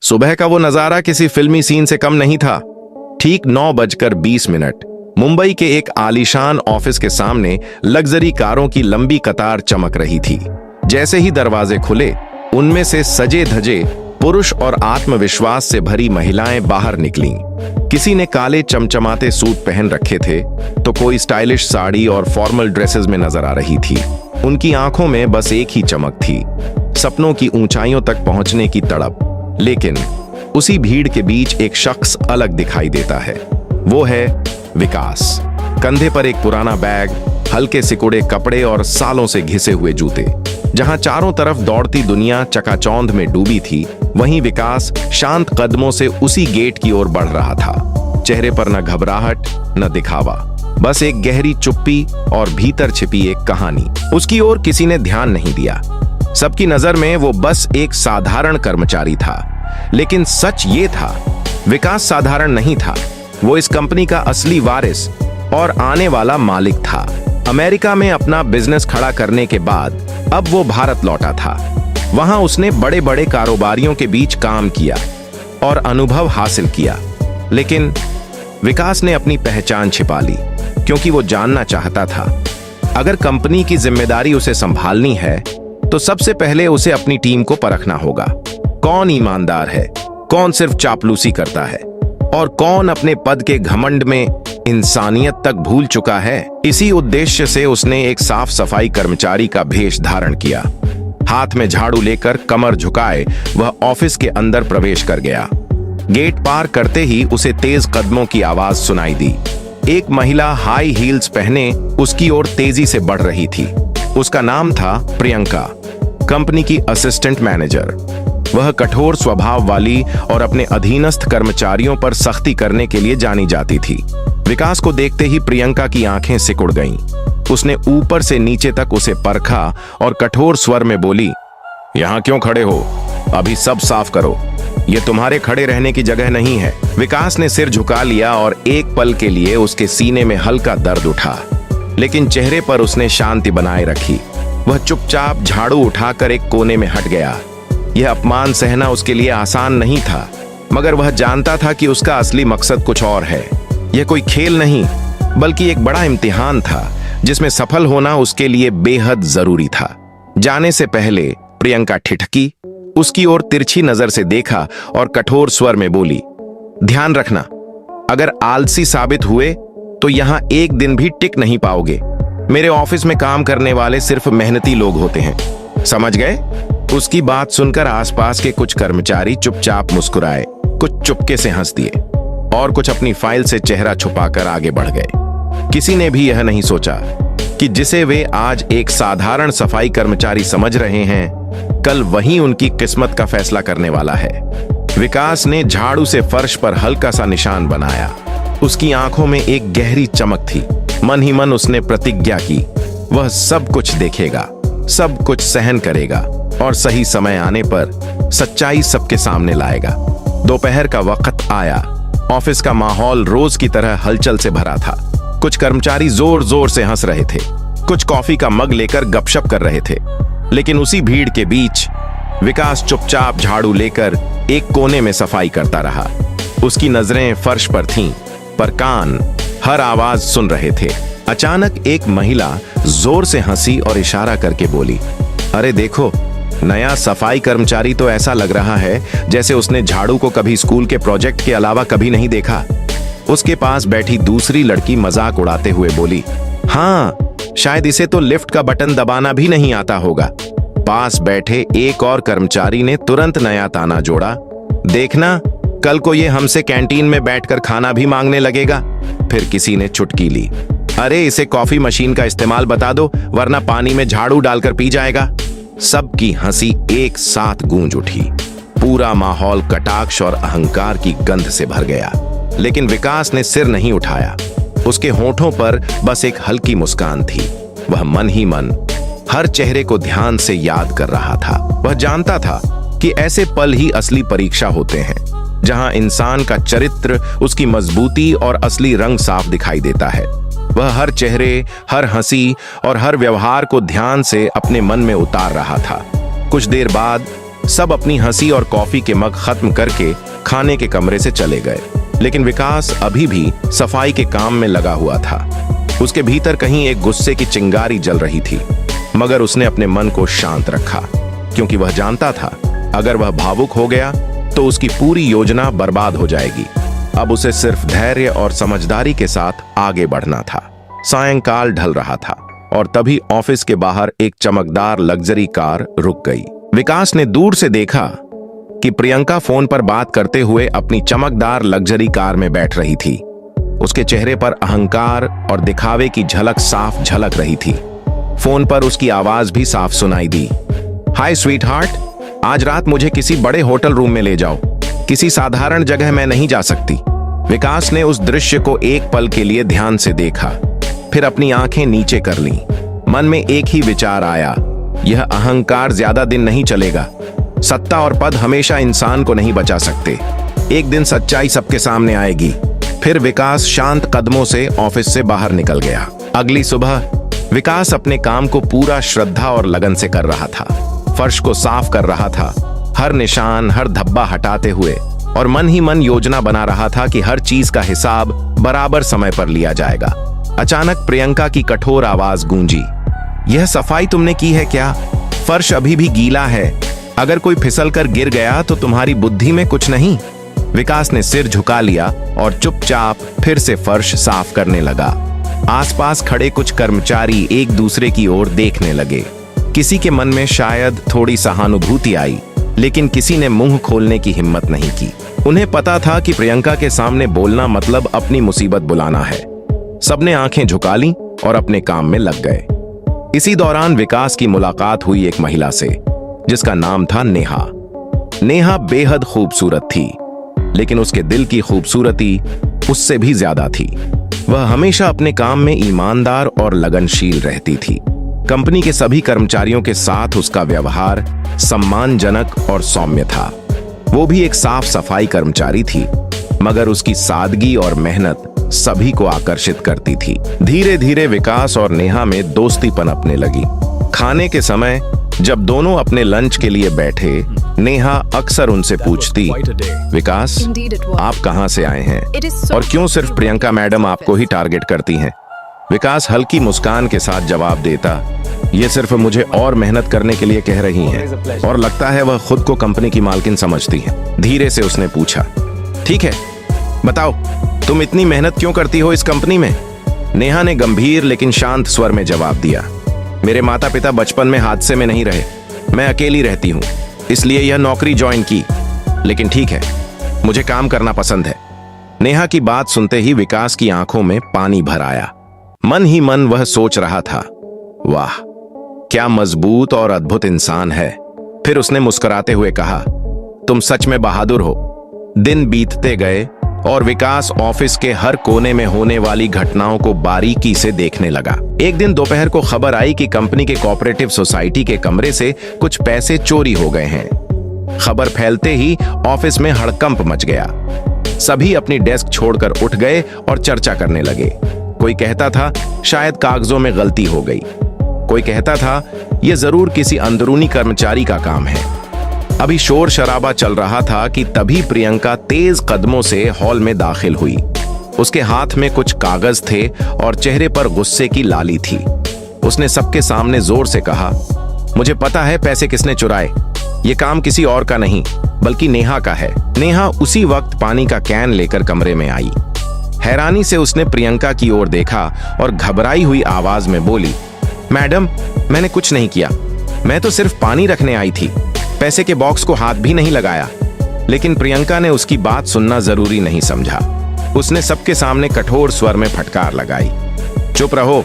सुबह का वो नजारा किसी फिल्मी सीन से कम नहीं था। ठीक 9:20 मुंबई के एक आलीशान ऑफिस के सामने लग्जरी कारों की लंबी कतार चमक रही थी। जैसे ही दरवाजे खुले, उनमें से सजे धजे पुरुष और आत्मविश्वास से भरी महिलाएं बाहर निकलीं। किसी ने काले चमचमाते सूट पहन रखे थे, तो कोई स्टाइलिश साड़ी और फॉर्मल ड्रेसेस में नजर आ रही थी। उनकी आंखों में बस एक ही चमक थी, सपनों की ऊंचाइयों तक पहुंचने की तड़प। लेकिन उसी भीड़ के बीच एक शख्स अलग दिखाई देता है। वो है विकास। कंधे पर एक पुराना बैग, हल्के सिकुड़े कपड़े और सालों से घिसे हुए जूते। जहां चारों तरफ दौड़ती दुनिया चकाचौंध में डूबी थी, वहीं विकास शांत कदमों से उसी गेट की ओर बढ़ रहा था। चेहरे पर न घबराहट न दिखावा, बस एक गहरी चुप्पी और भीतर छिपी एक कहानी। उसकी ओर किसी ने ध्यान नहीं दिया। सबकी नजर में वो बस एक साधारण कर्मचारी था। लेकिन सच ये था, विकास साधारण नहीं था। वो इस कंपनी का असली वारिस और आने वाला मालिक था। अमेरिका में अपना बिजनेस खड़ा करने के बाद अब वो भारत लौटा था। वहां उसने बड़े बड़े कारोबारियों के बीच काम किया और अनुभव हासिल किया। लेकिन विकास ने अपनी पहचान छिपा ली, क्योंकि वो जानना चाहता था, अगर कंपनी की जिम्मेदारी उसे संभालनी है तो सबसे पहले उसे अपनी टीम को परखना होगा। कौन ईमानदार है, कौन सिर्फ चापलूसी करता है और कौन अपने पद के घमंड में इंसानियत तक भूल चुका है। इसी उद्देश्य से उसने एक साफ सफाई कर्मचारी का भेष धारण किया। हाथ में झाड़ू लेकर कमर झुकाए वह ऑफिस के अंदर प्रवेश कर गया। गेट पार करते ही उसे तेज कदमों की आवाज सुनाई दी। एक महिला हाई हील्स पहने उसकी ओर तेजी से बढ़ रही थी। उसका नाम था प्रियंका, कंपनी की असिस्टेंट मैनेजर। वह कठोर स्वभाव वाली और अपने अधीनस्थ कर्मचारियों पर सख्ती करने के लिए जानी जाती थी। विकास को देखते ही प्रियंका की आंखें सिकुड़ गईं। उसने ऊपर से नीचे तक उसे परखा और कठोर स्वर में बोली, यहां क्यों खड़े हो? अभी सब साफ करो, यह तुम्हारे खड़े रहने की जगह नहीं है। विकास ने सिर झुका लिया और एक पल के लिए उसके सीने में हल्का दर्द उठा, लेकिन चेहरे पर उसने शांति बनाए रखी। वह चुपचाप झाड़ू उठाकर एक कोने में हट गया। यह अपमान सहना उसके लिए आसान नहीं था, मगर वह जानता था कि उसका असली मकसद कुछ और है। यह कोई खेल नहीं, बल्कि एक बड़ा इम्तिहान था, जिसमें सफल होना उसके लिए बेहद जरूरी था। जाने से पहले प्रियंका ठिठकी, उसकी ओर तिरछी नजर से देखा और कठोर स्वर में बोली, ध्यान रखना, अगर आलसी साबित हुए तो यहां एक दिन भी टिक नहीं पाओगे। मेरे ऑफिस में काम करने वाले सिर्फ मेहनती लोग होते हैं, समझ गए? उसकी बात सुनकर आसपास के कुछ कर्मचारी चुपचाप मुस्कुराए, कुछ चुपके से हंस दिए और कुछ अपनी फाइल से चेहरा छुपाकर आगे बढ़ गए। किसी ने भी यह नहीं सोचा कि जिसे वे आज एक साधारण सफाई कर्मचारी समझ रहे हैं, कल वही उनकी किस्मत का फैसला करने वाला है। विकास ने झाड़ू से फर्श पर हल्का सा निशान बनाया। उसकी आंखों में एक गहरी चमक थी। मन ही मन उसने प्रतिज्ञा की, वह सब कुछ देखेगा, सब कुछ सहन करेगा और सही समय आने पर सच्चाई सबके सामने लाएगा। दोपहर का वक्त आया। ऑफिस का माहौल रोज की तरह हलचल से भरा था। कुछ कर्मचारी जोर जोर से हंस रहे थे, कुछ कॉफी का मग लेकर गपशप कर रहे थे। लेकिन उसी भीड़ के बीच विकास चुपचाप झाड़ू लेकर एक कोने में सफाई करता रहा। उसकी नजरें फर्श पर थीं, पर कान हर आवाज सुन रहे थे। अचानक एक महिला जोर से हंसी और इशारा करके बोली, अरे देखो, नया सफाई कर्मचारी तो ऐसा लग रहा है जैसे उसने झाड़ू को कभी स्कूल के प्रोजेक्ट के अलावा कभी नहीं देखा। उसके पास बैठी दूसरी लड़की मजाक उड़ाते हुए बोली, हाँ, शायद इसे तो लिफ्ट का बटन दबाना भी नहीं आता होगा। पास बैठे एक और कर्मचारी ने तुरंत नया ताना जोड़ा, देखना, कल को ये हमसे कैंटीन में बैठकर खाना भी मांगने लगेगा। फिर किसी ने चुटकी ली, अरे इसे कॉफी मशीन का इस्तेमाल बता दो, वरना पानी में झाड़ू डालकर पी जाएगा। सबकी हंसी एक साथ गूंज उठी। पूरा माहौल कटाक्ष और अहंकार की गंध से भर गया। लेकिन विकास ने सिर नहीं उठाया। उसके होठों पर बस एक हल्की मुस्कान थी। वह मन ही मन हर चेहरे को ध्यान से याद कर रहा था। वह जानता था कि ऐसे पल ही असली परीक्षा होते हैं, जहां इंसान का चरित्र, उसकी मजबूती और असली रंग साफ दिखाई देता है। वह हर चेहरे, हर हंसी और हर व्यवहार को ध्यान से अपने मन में उतार रहा था। कुछ देर बाद सब अपनी हंसी और कॉफी के मग खत्म करके खाने के कमरे से चले गए, लेकिन विकास अभी भी सफाई के काम में लगा हुआ था। उसके भीतर कहीं एक गुस्से की चिंगारी जल रही थी, मगर उसने अपने मन को शांत रखा, क्योंकि वह जानता था अगर वह भावुक हो गया तो उसकी पूरी योजना बर्बाद हो जाएगी। अब उसे सिर्फ धैर्य और समझदारी के साथ आगे बढ़ना था। सायंकाल ढल रहा था और तभी ऑफिस के बाहर एक चमकदार लग्जरी कार रुक गई। विकास ने दूर से देखा कि प्रियंका फोन पर बात करते हुए अपनी चमकदार लग्जरी कार में बैठ रही थी। उसके चेहरे पर अहंकार और दिखावे की झलक साफ झलक रही थी। फोन पर उसकी आवाज भी साफ सुनाई दी। हाय स्वीट हार्ट, आज रात मुझे किसी बड़े होटल रूम में ले जाओ, किसी साधारण जगह मैं नहीं जा सकती। विकास ने उस दृश्य को एक पल के लिए ध्यान से देखा, फिर अपनी आंखें नीचे कर लीं। मन में एक ही विचार आया, यह अहंकार ज्यादा दिन नहीं चलेगा। सत्ता और पद हमेशा इंसान को नहीं बचा सकते। एक दिन सच्चाई सबके सामने आएगी। फिर विकास शांत कदमों से ऑफिस से बाहर निकल गया। अगली सुबह विकास अपने काम को पूरा श्रद्धा और लगन से कर रहा था। फर्श को साफ कर रहा था, हर निशान हर धब्बा हटाते हुए, और मन ही मन योजना बना रहा था कि हर चीज का हिसाब बराबर समय पर लिया जाएगा। अचानक प्रियंका की कठोर आवाज गूंजी, यह सफाई तुमने की है क्या? फर्श अभी भी गीला है, अगर कोई फिसल कर गिर गया तो तुम्हारी बुद्धि में कुछ नहीं। विकास ने सिर झुका लिया और चुपचाप फिर से फर्श साफ करने लगा। आसपास खड़े कुछ कर्मचारी एक दूसरे की ओर देखने लगे। किसी के मन में शायद थोड़ी सहानुभूति आई, लेकिन किसी ने मुंह खोलने की हिम्मत नहीं की। उन्हें पता था कि प्रियंका के सामने बोलना मतलब अपनी मुसीबत बुलाना है। सबने आंखें झुका लीं और अपने काम में लग गए। इसी दौरान विकास की मुलाकात हुई एक महिला से, जिसका नाम था नेहा। नेहा बेहद खूबसूरत थी, लेकिन उसके दिल की खूबसूरती उससे भी ज्यादा थी। वह हमेशा अपने काम में ईमानदार और लगनशील रहती थी। कंपनी के सभी कर्मचारियों के साथ उसका व्यवहार सम्मानजनक और सौम्य था। वो भी एक साफ सफाई कर्मचारी थी, मगर उसकी सादगी और मेहनत सभी को आकर्षित करती थी। धीरे धीरे विकास और नेहा में दोस्ती पनपने लगी। खाने के समय जब दोनों अपने लंच के लिए बैठे, नेहा अक्सर उनसे पूछती, विकास आप कहां से आए हैं और क्यों सिर्फ प्रियंका मैडम आपको ही टारगेट करती हैं? विकास हल्की मुस्कान के साथ जवाब देता, ये सिर्फ मुझे और मेहनत करने के लिए कह रही हैं, और लगता है वह खुद को कंपनी की मालकिन समझती हैं। धीरे से उसने पूछा, ठीक है, बताओ तुम इतनी मेहनत क्यों करती हो इस कंपनी में? नेहा ने गंभीर लेकिन शांत स्वर में जवाब दिया, मेरे माता पिता बचपन में हादसे में नहीं रहे, मैं अकेली रहती हूँ, इसलिए यह नौकरी ज्वाइन की। लेकिन ठीक है, मुझे काम करना पसंद है। नेहा की बात सुनते ही विकास की आंखों में पानी भर आया। मन ही मन वह सोच रहा था, वाह क्या मजबूत और अद्भुत इंसान है। फिर उसने मुस्कुराते हुए कहा, तुम सच में बहादुर हो। दिन बीतते गए और विकास ऑफिस के हर कोने में होने वाली घटनाओं को बारीकी से देखने लगा। एक दिन दोपहर को खबर आई कि कंपनी के कोऑपरेटिव सोसाइटी के कमरे से कुछ पैसे चोरी हो गए हैं। खबर फैलते ही ऑफिस में हड़कंप मच गया। सभी अपनी डेस्क छोड़कर उठ गए और चर्चा करने लगे। कोई कहता था शायद कागजों में गलती हो गई, कोई कहता था यह जरूर किसी अंदरूनी कर्मचारी का काम है। अभी शोर शराबा चल रहा था कि तभी प्रियंका तेज कदमों से हॉल में दाखिल हुई। उसके हाथ में कुछ कागज थे और चेहरे पर गुस्से की लाली थी। उसने सबके सामने जोर से कहा, मुझे पता है पैसे किसने चुराए, ये काम किसी और का नहीं बल्कि नेहा का है। नेहा उसी वक्त पानी का कैन लेकर कमरे में आई। हैरानी से उसने प्रियंका की ओर देखा और घबराई हुई आवाज में बोली, मैडम मैंने कुछ नहीं किया, मैं तो सिर्फ पानी रखने आई थी, पैसे के बॉक्स को हाथ भी नहीं लगाया। लेकिन प्रियंका ने उसकी बात सुनना जरूरी नहीं समझा। उसने सबके सामने कठोर स्वर में फटकार लगाई, चुप रहो,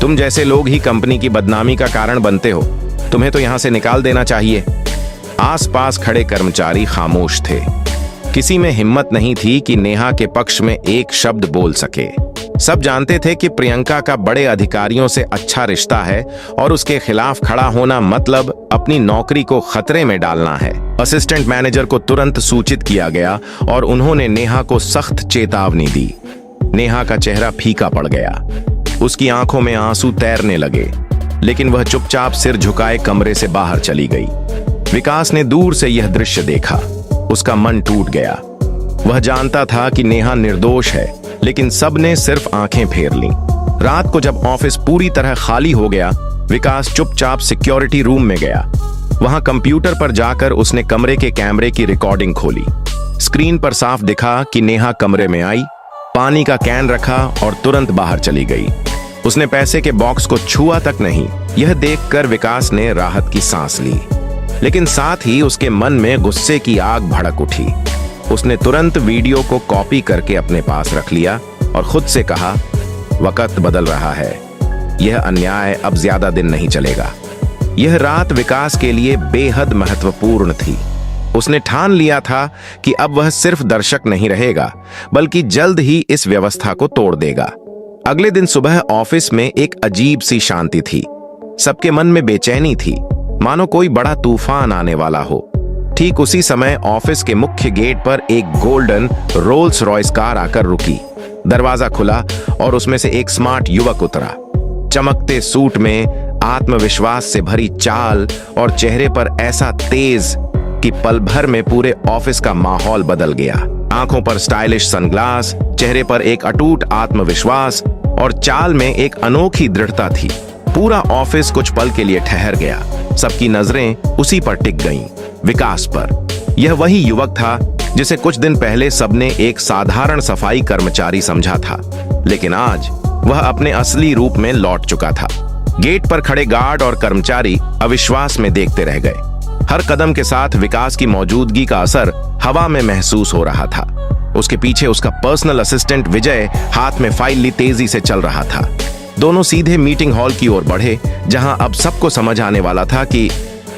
तुम जैसे लोग ही कंपनी की बदनामी का कारण बनते हो, तुम्हें तो यहां से निकाल देना चाहिए। आसपास खड़े कर्मचारी खामोश थे। किसी में हिम्मत नहीं थी कि नेहा के पक्ष में एक शब्द बोल सके। सब जानते थे कि प्रियंका का बड़े अधिकारियों से अच्छा रिश्ता है और उसके खिलाफ खड़ा होना मतलब अपनी नौकरी को खतरे में डालना है। असिस्टेंट मैनेजर को तुरंत सूचित किया गया और उन्होंने नेहा को सख्त चेतावनी दी। नेहा का चेहरा फीका पड़ गया, उसकी आंखों में आंसू तैरने लगे, लेकिन वह चुपचाप सिर झुकाए कमरे से बाहर चली गई। विकास ने दूर से यह दृश्य देखा। उसका मन टूट गया। वह जानता था कि नेहा निर्दोष है, लेकिन सबने सिर्फ आंखें फेर लीं। रात को जब ऑफिस पूरी तरह खाली हो गया, विकास चुपचाप सिक्योरिटी रूम में गया। वहां कंप्यूटर पर जाकर उसने कमरे के कैमरे की रिकॉर्डिंग खोली। स्क्रीन पर साफ दिखा कि नेहा कमरे में आई, पानी का कैन रखा और तुरंत बाहर चली गई। उसने पैसे के बॉक्स को छुआ तक नहीं। यह देखकर विकास ने राहत की सांस ली, लेकिन साथ ही उसके मन में गुस्से की आग भड़क उठी। उसने तुरंत वीडियो को कॉपी करके अपने पास रख लिया और खुद से कहा, वक्त बदल रहा है, यह अन्याय अब ज्यादा दिन नहीं चलेगा। यह रात विकास के लिए बेहद महत्वपूर्ण थी। उसने ठान लिया था कि अब वह सिर्फ दर्शक नहीं रहेगा, बल्कि जल्द ही इस व्यवस्था को तोड़ देगा। अगले दिन सुबह ऑफिस में एक अजीब सी शांति थी। सबके मन में बेचैनी थी, मानो कोई बड़ा तूफान आने वाला हो। ठीक उसी समय ऑफिस के मुख्य गेट पर एक गोल्डन रोल्स रॉयस कार आकर रुकी। दरवाजा खुला और उसमें से एक स्मार्ट युवक उतरा। चमकते सूट में, आत्मविश्वास से भरी चाल और चेहरे पर ऐसा तेज कि पल भर में पूरे ऑफिस का माहौल बदल गया। आंखों पर स्टाइलिश सनग्लास, चेहरे पर एक अटूट आत्मविश्वास और चाल में एक अनोखी दृढ़ता थी। पूरा ऑफिस कुछ पल के लिए ठहर गया। सबकी नजरें उसी पर टिक गईं, विकास पर। यह वही युवक था जिसे कुछ दिन पहले सबने एक साधारण सफाई कर्मचारी समझा था, लेकिन आज वह अपने असली रूप में लौट चुका था। गेट पर खड़े गार्ड और कर्मचारी अविश्वास में देखते रह गए। हर कदम के साथ विकास की मौजूदगी का असर हवा में महसूस हो रहा था। उसके पीछे उसका पर्सनल असिस्टेंट विजय हाथ में फाइल ली तेजी से चल रहा था। दोनों सीधे मीटिंग हॉल की ओर बढ़े, जहां अब सबको समझ आने वाला था कि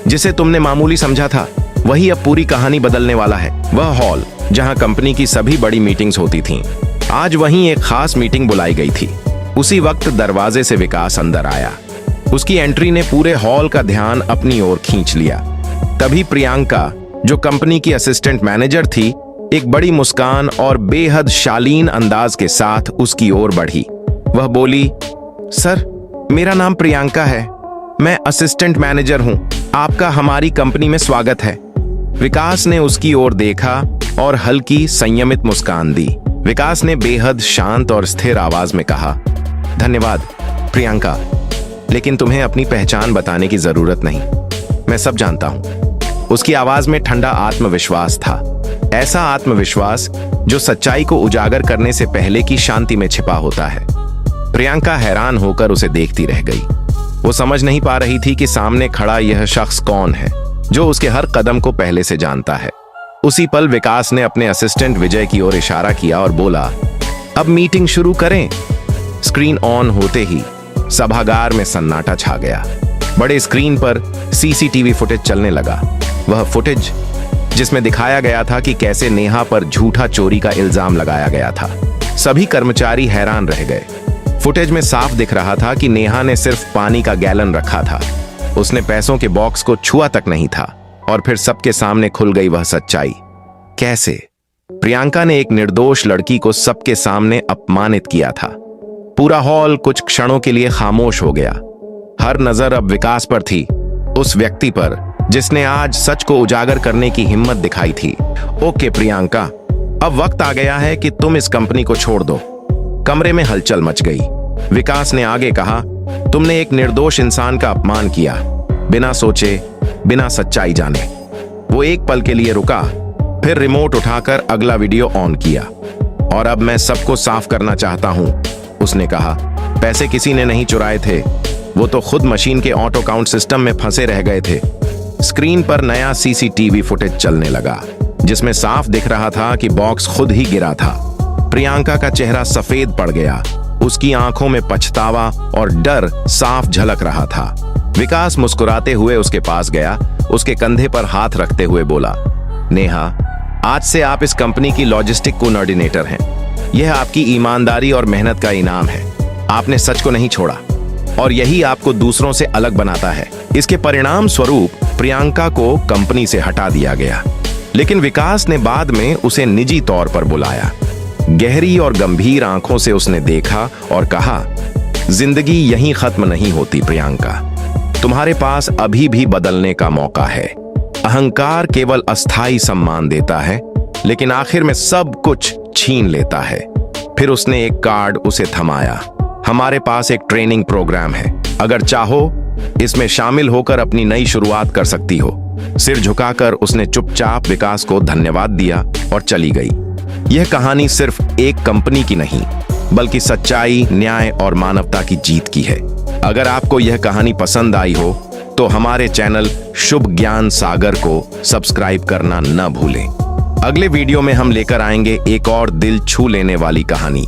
जिसे तुमने मामूली समझा था, वही अब पूरी कहानी बदलने वाला है। वह हॉल जहां कंपनी की सभी बड़ी मीटिंग्स होती थीं, आज वहीं एक खास मीटिंग बुलाई गई थी। उसी वक्त दरवाजे से विकास अंदर आया। उसकी एंट्री ने पूरे हॉल का ध्यान अपनी ओर खींच लिया। तभी प्रियंका, जो कंपनी की असिस्टेंट मैनेजर थी, एक बड़ी मुस्कान और बेहद शालीन अंदाज के साथ उसकी ओर बढ़ी। वह बोली, सर, मेरा नाम प्रियंका है, मैं असिस्टेंट मैनेजर हूं। आपका हमारी कंपनी में स्वागत है। विकास ने उसकी ओर देखा और हल्की संयमित मुस्कान दी। विकास ने बेहद शांत और स्थिर आवाज में कहा, धन्यवाद प्रियंका, लेकिन तुम्हें अपनी पहचान बताने की जरूरत नहीं, मैं सब जानता हूं। उसकी आवाज में ठंडा आत्मविश्वास था, ऐसा आत्मविश्वास जो सच्चाई को उजागर करने से पहले की शांति में छिपा होता है। प्रियंका हैरान होकर उसे देखती रह गई। वो समझ नहीं पा रही थी कि सामने खड़ा यह शख्स कौन है, जो उसके हर कदम को पहले से जानता है। उसी पल विकास ने अपने असिस्टेंट विजय की ओर इशारा किया और बोला, अब मीटिंग शुरू करें। स्क्रीन ऑन होते ही सभागार में सन्नाटा छा गया। बड़े स्क्रीन पर सीसीटीवी फुटेज चलने लगा। वह फुटेज जिसमें दिखाया गया था कि कैसे नेहा पर झूठा चोरी का इल्जाम लगाया गया था। सभी कर्मचारी हैरान रह गए। फुटेज में साफ दिख रहा था कि नेहा ने सिर्फ पानी का गैलन रखा था, उसने पैसों के बॉक्स को छुआ तक नहीं था। और फिर सबके सामने खुल गई वह सच्चाई। कैसे प्रियंका ने एक निर्दोष लड़की को सबके सामने अपमानित किया था। पूरा हॉल कुछ क्षणों के लिए खामोश हो गया। हर नजर अब विकास पर थी, उस व्यक्ति पर जिसने आज सच को उजागर करने की हिम्मत दिखाई थी। ओके प्रियंका, अब वक्त आ गया है कि तुम इस कंपनी को छोड़ दो। कमरे में हलचल मच गई। विकास ने आगे कहा, तुमने एक निर्दोष इंसान का अपमान किया, बिना सोचे, बिना सच्चाई जाने। वो एक पल के लिए रुका, फिर रिमोट उठाकर अगला वीडियो ऑन किया। और अब मैं सबको साफ करना चाहता हूं, उसने कहा। पैसे किसी ने नहीं चुराए थे, वो तो खुद मशीन के ऑटो काउंट सिस्टम में फंसे रह गए थे। स्क्रीन पर नया सीसीटीवी फुटेज चलने लगा, जिसमें साफ दिख रहा था कि बॉक्स खुद ही गिरा था। प्रियंका का चेहरा सफेद पड़ गया, उसकी आंखों में पछतावा और डर साफ झलक रहा था। विकास मुस्कुराते हुए उसके पास गया, उसके कंधे पर हाथ रखते हुए बोला, नेहा, आज से आप इस कंपनी की लॉजिस्टिक कोऑर्डिनेटर हैं। यह आपकी ईमानदारी और मेहनत का इनाम है। आपने सच को नहीं छोड़ा और यही आपको दूसरों से अलग बनाता है। इसके परिणाम स्वरूप प्रियंका को कंपनी से हटा दिया गया, लेकिन विकास ने बाद में उसे निजी तौर पर बुलाया। गहरी और गंभीर आंखों से उसने देखा और कहा, जिंदगी यहीं खत्म नहीं होती प्रियंका, तुम्हारे पास अभी भी बदलने का मौका है। अहंकार केवल अस्थाई सम्मान देता है, लेकिन आखिर में सब कुछ छीन लेता है। फिर उसने एक कार्ड उसे थमाया। हमारे पास एक ट्रेनिंग प्रोग्राम है, अगर चाहो इसमें शामिल होकर अपनी नई शुरुआत कर सकती हो। सिर झुकाकर उसने चुपचाप विकास को धन्यवाद दिया और चली गई। यह कहानी सिर्फ एक कंपनी की नहीं, बल्कि सच्चाई, न्याय और मानवता की जीत की है। अगर आपको यह कहानी पसंद आई हो तो हमारे चैनल शुभ ज्ञान सागर को सब्सक्राइब करना न भूलें। अगले वीडियो में हम लेकर आएंगे एक और दिल छू लेने वाली कहानी।